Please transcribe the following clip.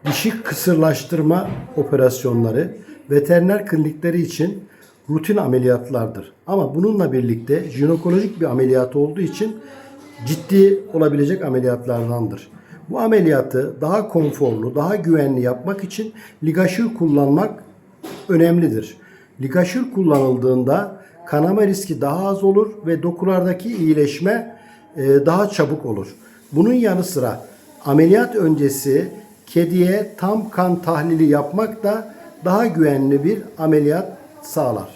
Dişi kısırlaştırma operasyonları veteriner klinikleri için rutin ameliyatlardır. Ama bununla birlikte jinekolojik bir ameliyat olduğu için ciddi olabilecek ameliyatlardandır. Bu ameliyatı daha konforlu, daha güvenli yapmak için ligaşür kullanmak önemlidir. Ligaşür kullanıldığında kanama riski daha az olur ve dokulardaki iyileşme daha çabuk olur. Bunun yanı sıra ameliyat öncesi kediye tam kan tahlili yapmak da daha güvenli bir ameliyat sağlar.